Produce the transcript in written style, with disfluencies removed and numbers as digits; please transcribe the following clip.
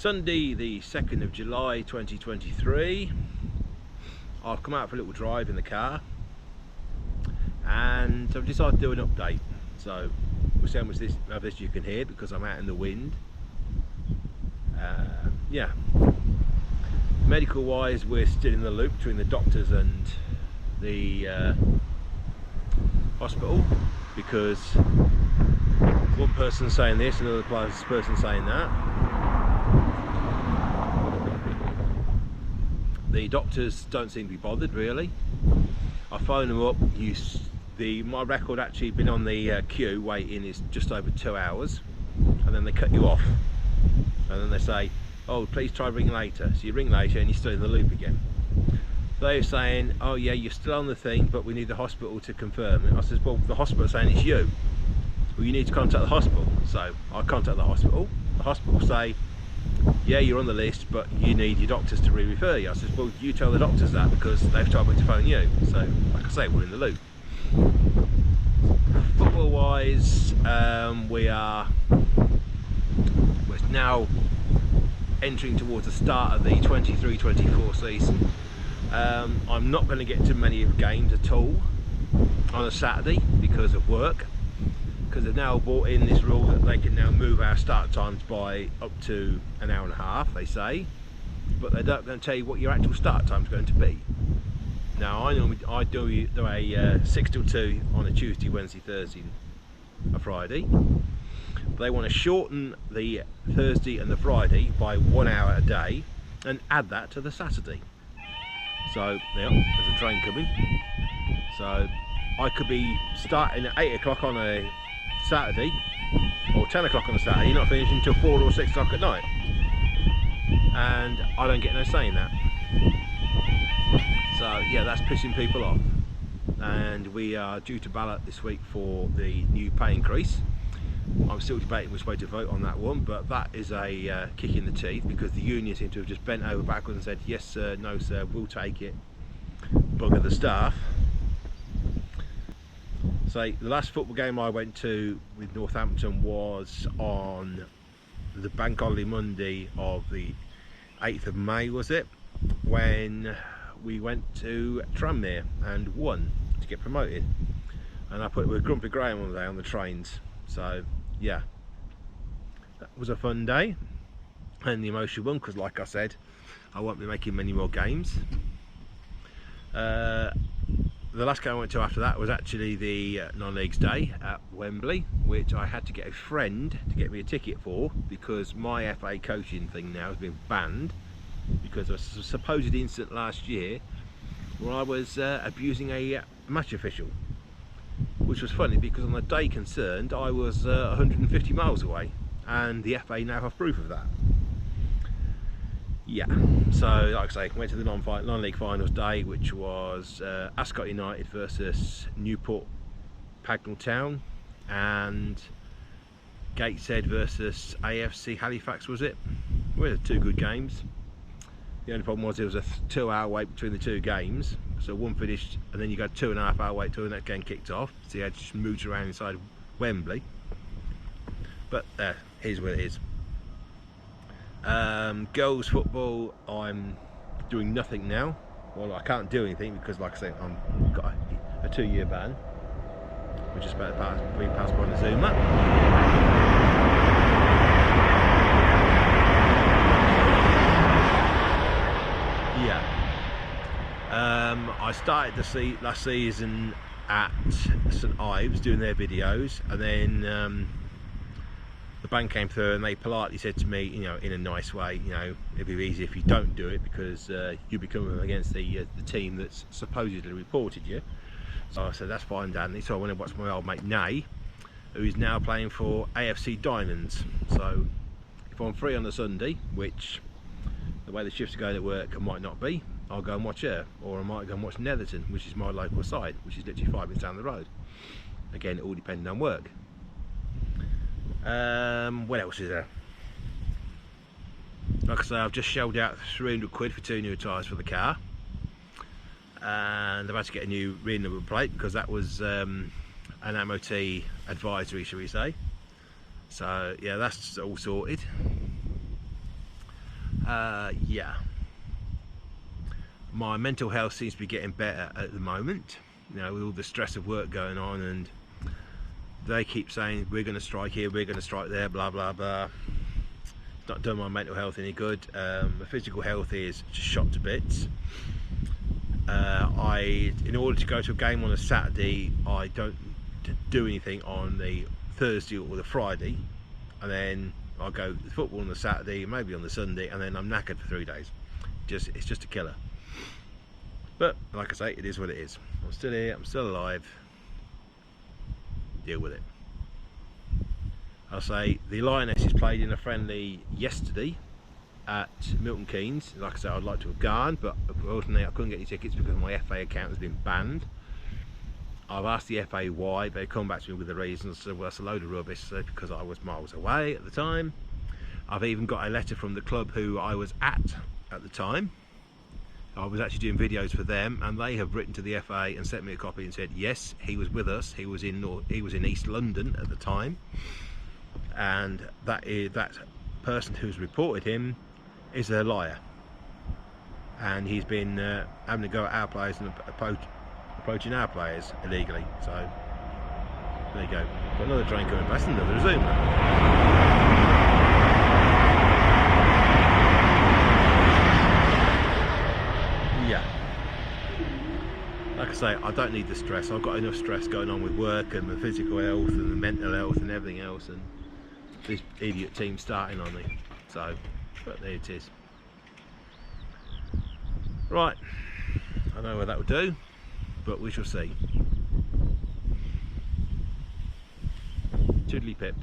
Sunday the 2nd of July 2023. I've come out for a little drive in the car and I've decided to do an update. So we'll see how much of this you can hear because I'm out in the wind. Yeah, medical wise we're still in the loop between the doctors and the hospital, because one person's saying this, another person saying that. The doctors don't seem to be bothered really. I phoned them up. My record actually been on the queue waiting is just over 2 hours, and then they cut you off, and then they say, oh, please try ring later. So you ring later and you're still in the loop again. They're saying, oh yeah, you're still on the thing, but we need the hospital to confirm it. I says, well, the hospital's saying it's you. Well, you need to contact the hospital. So I contact the hospital. The hospital say, yeah, you're on the list, but you need your doctors to re-refer you. I says, well, you tell the doctors that because they've told me to phone you. So, like I say, we're in the loop. Football-wise, we're now entering towards the start of the 23-24 season. I'm not going to get to many of games at all on a Saturday because of work, because they've now brought in this rule that they can now move our start times by up to an hour and a half, they say, but they're not going to tell you what your actual start time is going to be. Now I do a 6 till 2 on a Tuesday, Wednesday, Thursday, a Friday. They want to shorten the Thursday and the Friday by 1 hour a day and add that to the Saturday. So yeah, there's a train coming. So I could be starting at 8 o'clock on a Saturday or 10 o'clock on a Saturday, not finishing until 4 or 6 o'clock at night, and I don't get no say in that. So yeah, that's pissing people off, and we are due to ballot this week for the new pay increase. I'm still debating which way to vote on that one, but that is a kick in the teeth, because the union seem to have just bent over backwards and said, yes sir, no sir, we'll take it, bugger the staff. So the last football game I went to with Northampton was on the bank holiday Monday of the 8th of May, was it, when we went to Tranmere and won to get promoted, and I put it with Grumpy Graham one day on the trains. So yeah, that was a fun day and the emotional one, because like I said, I won't be making many more games. The last game I went to after that was actually the non-leagues day at Wembley, which I had to get a friend to get me a ticket for, because my FA coaching thing now has been banned because of a supposed incident last year where I was abusing a match official, which was funny because on the day concerned I was 150 miles away, and the FA now have proof of that. Yeah, so like I say, went to the non-league finals day, which was Ascot United versus Newport Pagnell Town, and Gateshead versus AFC Halifax, was it? We had two good games. The only problem was there was a 2 hour wait between the two games, so one finished and then you got 2.5 hour wait till the next game kicked off, so you had to just mooch around inside Wembley. But here's what it is. Girls football, I'm doing nothing now. Well, I can't do anything because, like I say, I've got a 2-year ban. We're just about to be passed by the Zuma. Yeah. I started last season at St Ives doing their videos, and then the band came through and they politely said to me, you know, in a nice way, you know, it'd be easy if you don't do it because you'll be coming against the team that's supposedly reported you. So I said, that's fine, Danny. So I went and watched my old mate Nay, who's now playing for AFC Diamonds. So if I'm free on a Sunday, which the way the shifts are going at work I might not be, I'll go and watch her, or I might go and watch Netherton, which is my local side, which is literally 5 minutes down the road. Again, it all depending on work. What else is there? Like I say, I've just shelled out 300 quid for 2 new tyres for the car, and I've had to get a new rear number plate because that was an MOT advisory, shall we say. So yeah, that's all sorted. Yeah, my mental health seems to be getting better at the moment, you know, with all the stress of work going on, and they keep saying we're going to strike here, we're going to strike there, blah blah blah. It's not done my mental health any good. My physical health is just shot to bits. In order to go to a game on a Saturday, I don't do anything on the Thursday or the Friday, and then I'll go to football on the Saturday, maybe on the Sunday, and then I'm knackered for 3 days. It's just a killer. But like I say, it is what it is. I'm still here, I'm still alive. Deal with it. I'll say the Lionesses played in a friendly yesterday at Milton Keynes. Like I said, I'd like to have gone, but unfortunately I couldn't get any tickets because my FA account has been banned. I've asked the FA why, they come back to me with the reasons. So, well, that's a load of rubbish, so because I was miles away at the time. I've even got a letter from the club who I was at the time. I was actually doing videos for them, and they have written to the FA and sent me a copy and said yes, he was with us. He was in East London at the time, and that person who's reported him is a liar, and he's been having to go at our players and approaching our players illegally. So there you go. Got another train coming past, another Zoom. Like I say, I don't need the stress. I've got enough stress going on with work and my physical health and the mental health and everything else, and this idiot team starting on me. So, but there it is. Right, I don't know where that will do, but we shall see. Toodly pip.